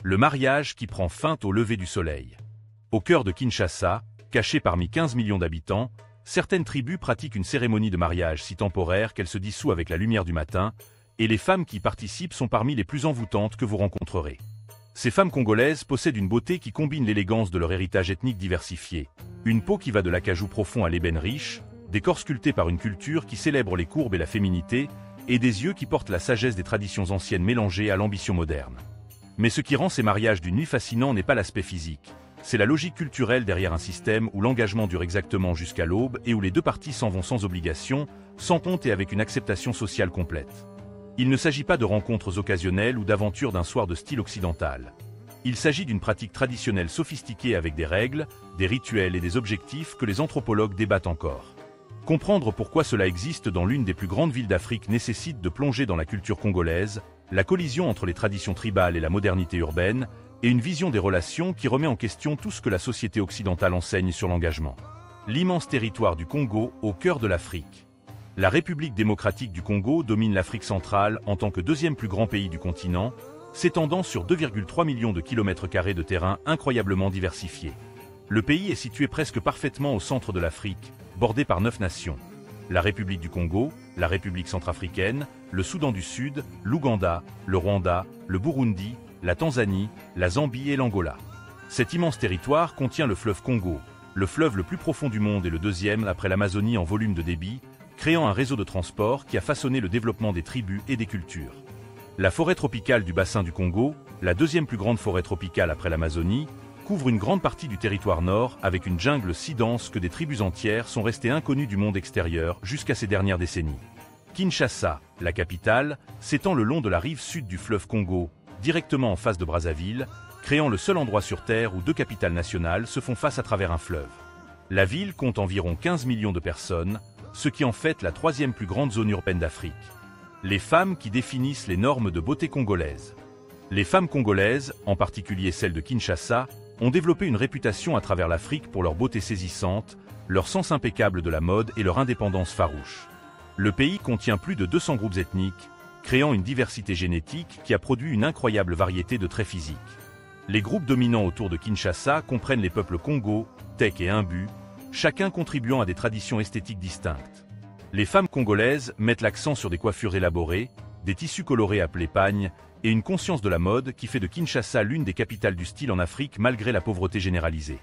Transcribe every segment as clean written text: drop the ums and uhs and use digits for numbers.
Le mariage qui prend fin au lever du soleil. Au cœur de Kinshasa, caché parmi 15 millions d'habitants, certaines tribus pratiquent une cérémonie de mariage si temporaire qu'elle se dissout avec la lumière du matin, et les femmes qui y participent sont parmi les plus envoûtantes que vous rencontrerez. Ces femmes congolaises possèdent une beauté qui combine l'élégance de leur héritage ethnique diversifié, une peau qui va de l'acajou profond à l'ébène riche, des corps sculptés par une culture qui célèbre les courbes et la féminité, et des yeux qui portent la sagesse des traditions anciennes mélangées à l'ambition moderne. Mais ce qui rend ces mariages d'une nuit fascinants n'est pas l'aspect physique, c'est la logique culturelle derrière un système où l'engagement dure exactement jusqu'à l'aube et où les deux parties s'en vont sans obligation, sans honte et avec une acceptation sociale complète. Il ne s'agit pas de rencontres occasionnelles ou d'aventures d'un soir de style occidental. Il s'agit d'une pratique traditionnelle sophistiquée avec des règles, des rituels et des objectifs que les anthropologues débattent encore. Comprendre pourquoi cela existe dans l'une des plus grandes villes d'Afrique nécessite de plonger dans la culture congolaise, la collision entre les traditions tribales et la modernité urbaine, et une vision des relations qui remet en question tout ce que la société occidentale enseigne sur l'engagement. L'immense territoire du Congo, au cœur de l'Afrique. La République démocratique du Congo domine l'Afrique centrale en tant que deuxième plus grand pays du continent, s'étendant sur 2,3 millions de kilomètres carrés de terrain incroyablement diversifiés. Le pays est situé presque parfaitement au centre de l'Afrique, bordé par 9 nations. La République du Congo, la République centrafricaine, le Soudan du Sud, l'Ouganda, le Rwanda, le Burundi, la Tanzanie, la Zambie et l'Angola. Cet immense territoire contient le fleuve Congo, le fleuve le plus profond du monde et le deuxième après l'Amazonie en volume de débit, créant un réseau de transport qui a façonné le développement des tribus et des cultures. La forêt tropicale du bassin du Congo, la deuxième plus grande forêt tropicale après l'Amazonie, couvre une grande partie du territoire nord avec une jungle si dense que des tribus entières sont restées inconnues du monde extérieur jusqu'à ces dernières décennies. Kinshasa, la capitale, s'étend le long de la rive sud du fleuve Congo, directement en face de Brazzaville, créant le seul endroit sur Terre où deux capitales nationales se font face à travers un fleuve. La ville compte environ 15 millions de personnes, ce qui en fait la troisième plus grande zone urbaine d'Afrique. Les femmes qui définissent les normes de beauté congolaises. Les femmes congolaises, en particulier celles de Kinshasa, ont développé une réputation à travers l'Afrique pour leur beauté saisissante, leur sens impeccable de la mode et leur indépendance farouche. Le pays contient plus de 200 groupes ethniques, créant une diversité génétique qui a produit une incroyable variété de traits physiques. Les groupes dominants autour de Kinshasa comprennent les peuples Congo, Tek et Imbu, chacun contribuant à des traditions esthétiques distinctes. Les femmes congolaises mettent l'accent sur des coiffures élaborées, des tissus colorés appelés pagnes, et une conscience de la mode qui fait de Kinshasa l'une des capitales du style en Afrique malgré la pauvreté généralisée.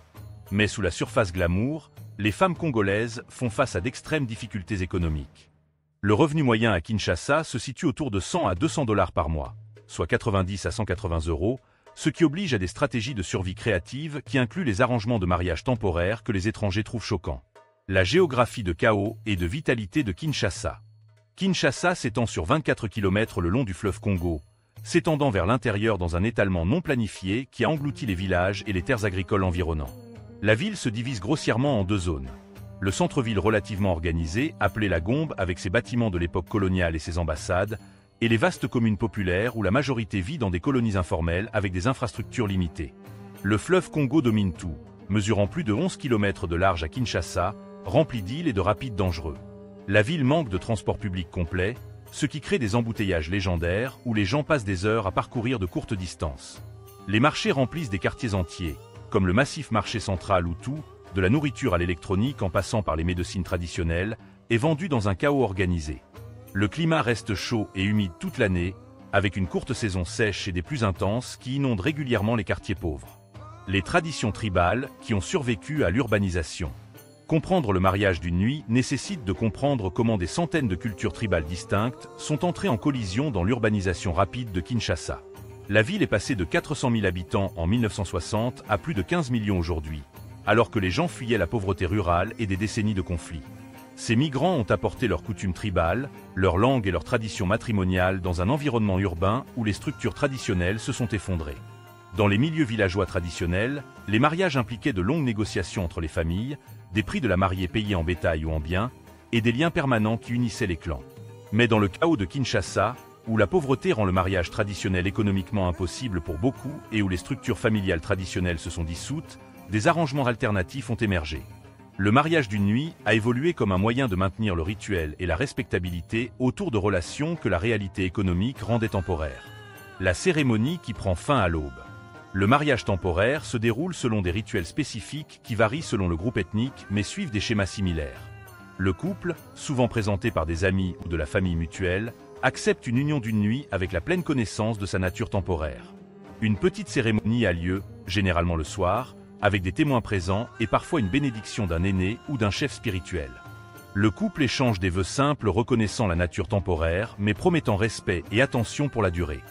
Mais sous la surface glamour, les femmes congolaises font face à d'extrêmes difficultés économiques. Le revenu moyen à Kinshasa se situe autour de 100 à 200 $ par mois, soit 90 à 180 €, ce qui oblige à des stratégies de survie créatives qui incluent les arrangements de mariage temporaires que les étrangers trouvent choquants. La géographie de chaos et de vitalité de Kinshasa. Kinshasa s'étend sur 24 km le long du fleuve Congo, s'étendant vers l'intérieur dans un étalement non planifié qui a englouti les villages et les terres agricoles environnants. La ville se divise grossièrement en deux zones. Le centre-ville relativement organisé, appelé la Gombe avec ses bâtiments de l'époque coloniale et ses ambassades, et les vastes communes populaires où la majorité vit dans des colonies informelles avec des infrastructures limitées. Le fleuve Congo domine tout, mesurant plus de 11 km de large à Kinshasa, rempli d'îles et de rapides dangereux. La ville manque de transport public complet, ce qui crée des embouteillages légendaires où les gens passent des heures à parcourir de courtes distances. Les marchés remplissent des quartiers entiers, comme le massif marché central où tout, de la nourriture à l'électronique en passant par les médecines traditionnelles, est vendu dans un chaos organisé. Le climat reste chaud et humide toute l'année, avec une courte saison sèche et des pluies intenses qui inondent régulièrement les quartiers pauvres. Les traditions tribales qui ont survécu à l'urbanisation. Comprendre le mariage d'une nuit nécessite de comprendre comment des centaines de cultures tribales distinctes sont entrées en collision dans l'urbanisation rapide de Kinshasa. La ville est passée de 400 000 habitants en 1960 à plus de 15 millions aujourd'hui, alors que les gens fuyaient la pauvreté rurale et des décennies de conflits. Ces migrants ont apporté leurs coutumes tribales, leur langue et leurs traditions matrimoniales dans un environnement urbain où les structures traditionnelles se sont effondrées. Dans les milieux villageois traditionnels, les mariages impliquaient de longues négociations entre les familles, des prix de la mariée payés en bétail ou en biens, et des liens permanents qui unissaient les clans. Mais dans le chaos de Kinshasa, où la pauvreté rend le mariage traditionnel économiquement impossible pour beaucoup et où les structures familiales traditionnelles se sont dissoutes, des arrangements alternatifs ont émergé. Le mariage d'une nuit a évolué comme un moyen de maintenir le rituel et la respectabilité autour de relations que la réalité économique rendait temporaires. La cérémonie qui prend fin à l'aube. Le mariage temporaire se déroule selon des rituels spécifiques qui varient selon le groupe ethnique mais suivent des schémas similaires. Le couple, souvent présenté par des amis ou de la famille mutuelle, accepte une union d'une nuit avec la pleine connaissance de sa nature temporaire. Une petite cérémonie a lieu, généralement le soir, avec des témoins présents et parfois une bénédiction d'un aîné ou d'un chef spirituel. Le couple échange des vœux simples reconnaissant la nature temporaire mais promettant respect et attention pour la durée.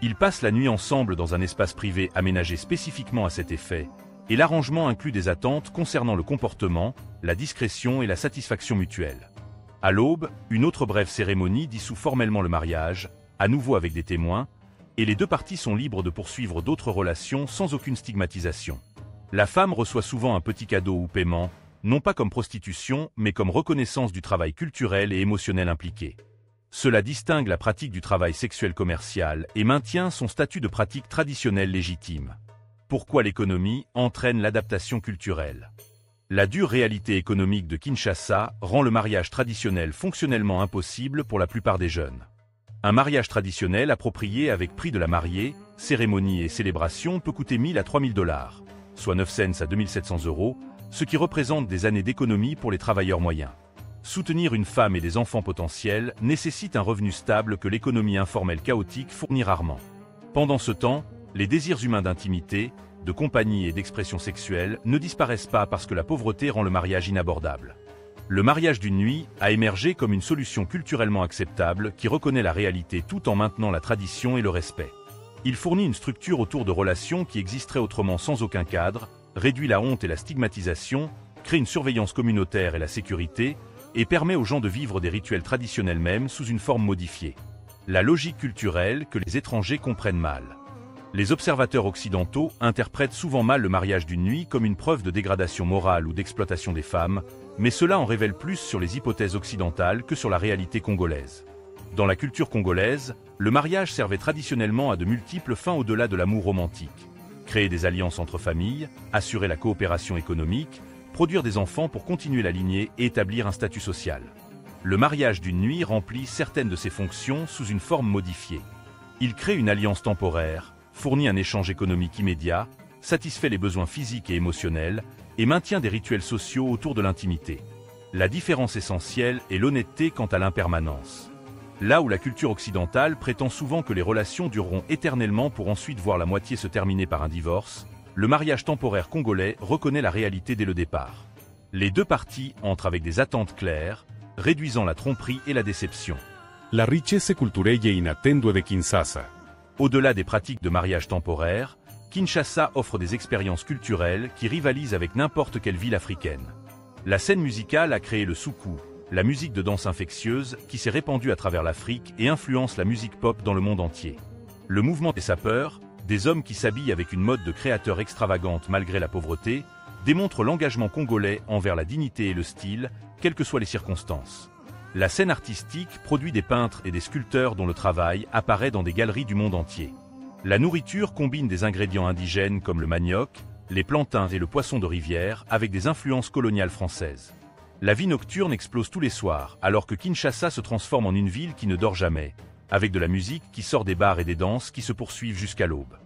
Ils passent la nuit ensemble dans un espace privé aménagé spécifiquement à cet effet, et l'arrangement inclut des attentes concernant le comportement, la discrétion et la satisfaction mutuelle. À l'aube, une autre brève cérémonie dissout formellement le mariage, à nouveau avec des témoins, et les deux parties sont libres de poursuivre d'autres relations sans aucune stigmatisation. La femme reçoit souvent un petit cadeau ou paiement, non pas comme prostitution, mais comme reconnaissance du travail culturel et émotionnel impliqué. Cela distingue la pratique du travail sexuel commercial et maintient son statut de pratique traditionnelle légitime. Pourquoi l'économie entraîne l'adaptation culturelle? La dure réalité économique de Kinshasa rend le mariage traditionnel fonctionnellement impossible pour la plupart des jeunes. Un mariage traditionnel approprié avec prix de la mariée, cérémonie et célébration peut coûter 1000 à 3000 $, soit 9 cents à 2700 €, ce qui représente des années d'économie pour les travailleurs moyens. Soutenir une femme et des enfants potentiels nécessite un revenu stable que l'économie informelle chaotique fournit rarement. Pendant ce temps, les désirs humains d'intimité, de compagnie et d'expression sexuelle ne disparaissent pas parce que la pauvreté rend le mariage inabordable. Le mariage d'une nuit a émergé comme une solution culturellement acceptable qui reconnaît la réalité tout en maintenant la tradition et le respect. Il fournit une structure autour de relations qui existeraient autrement sans aucun cadre, réduit la honte et la stigmatisation, crée une surveillance communautaire et la sécurité, et permet aux gens de vivre des rituels traditionnels même sous une forme modifiée. La logique culturelle que les étrangers comprennent mal. Les observateurs occidentaux interprètent souvent mal le mariage d'une nuit comme une preuve de dégradation morale ou d'exploitation des femmes, mais cela en révèle plus sur les hypothèses occidentales que sur la réalité congolaise. Dans la culture congolaise, le mariage servait traditionnellement à de multiples fins au-delà de l'amour romantique. Créer des alliances entre familles, assurer la coopération économique, produire des enfants pour continuer la lignée et établir un statut social. Le mariage d'une nuit remplit certaines de ces fonctions sous une forme modifiée. Il crée une alliance temporaire, fournit un échange économique immédiat, satisfait les besoins physiques et émotionnels, et maintient des rituels sociaux autour de l'intimité. La différence essentielle est l'honnêteté quant à l'impermanence. Là où la culture occidentale prétend souvent que les relations dureront éternellement pour ensuite voir la moitié se terminer par un divorce, le mariage temporaire congolais reconnaît la réalité dès le départ. Les deux parties entrent avec des attentes claires, réduisant la tromperie et la déception. La richesse culturelle inattendue de Kinshasa. Au-delà des pratiques de mariage temporaire, Kinshasa offre des expériences culturelles qui rivalisent avec n'importe quelle ville africaine. La scène musicale a créé le soukous, la musique de danse infectieuse qui s'est répandue à travers l'Afrique et influence la musique pop dans le monde entier. Le mouvement des sapeurs, des hommes qui s'habillent avec une mode de créateurs extravagante malgré la pauvreté, démontre l'engagement congolais envers la dignité et le style, quelles que soient les circonstances. La scène artistique produit des peintres et des sculpteurs dont le travail apparaît dans des galeries du monde entier. La nourriture combine des ingrédients indigènes comme le manioc, les plantains et le poisson de rivière avec des influences coloniales françaises. La vie nocturne explose tous les soirs, alors que Kinshasa se transforme en une ville qui ne dort jamais, avec de la musique qui sort des bars et des danses qui se poursuivent jusqu'à l'aube.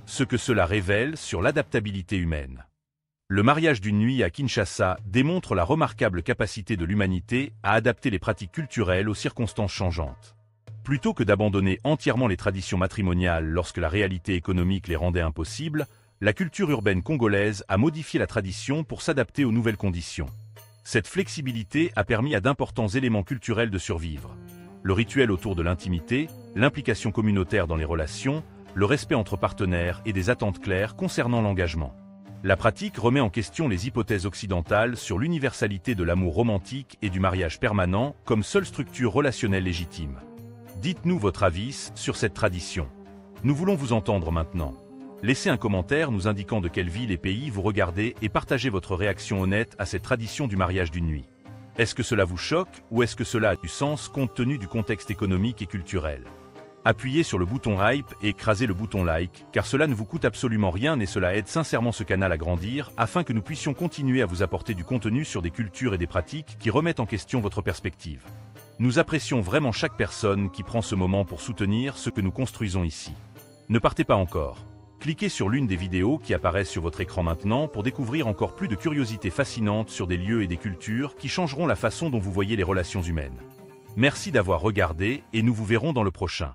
Ce que cela révèle sur l'adaptabilité humaine. Le mariage d'une nuit à Kinshasa démontre la remarquable capacité de l'humanité à adapter les pratiques culturelles aux circonstances changeantes. Plutôt que d'abandonner entièrement les traditions matrimoniales lorsque la réalité économique les rendait impossibles, la culture urbaine congolaise a modifié la tradition pour s'adapter aux nouvelles conditions. Cette flexibilité a permis à d'importants éléments culturels de survivre. Le rituel autour de l'intimité, l'implication communautaire dans les relations, le respect entre partenaires et des attentes claires concernant l'engagement. La pratique remet en question les hypothèses occidentales sur l'universalité de l'amour romantique et du mariage permanent comme seule structure relationnelle légitime. Dites-nous votre avis sur cette tradition. Nous voulons vous entendre maintenant. Laissez un commentaire nous indiquant de quelle ville et pays vous regardez et partagez votre réaction honnête à cette tradition du mariage d'une nuit. Est-ce que cela vous choque ou est-ce que cela a du sens compte tenu du contexte économique et culturel? Appuyez sur le bouton hype et écrasez le bouton like, car cela ne vous coûte absolument rien et cela aide sincèrement ce canal à grandir afin que nous puissions continuer à vous apporter du contenu sur des cultures et des pratiques qui remettent en question votre perspective. Nous apprécions vraiment chaque personne qui prend ce moment pour soutenir ce que nous construisons ici. Ne partez pas encore. Cliquez sur l'une des vidéos qui apparaissent sur votre écran maintenant pour découvrir encore plus de curiosités fascinantes sur des lieux et des cultures qui changeront la façon dont vous voyez les relations humaines. Merci d'avoir regardé et nous vous verrons dans le prochain.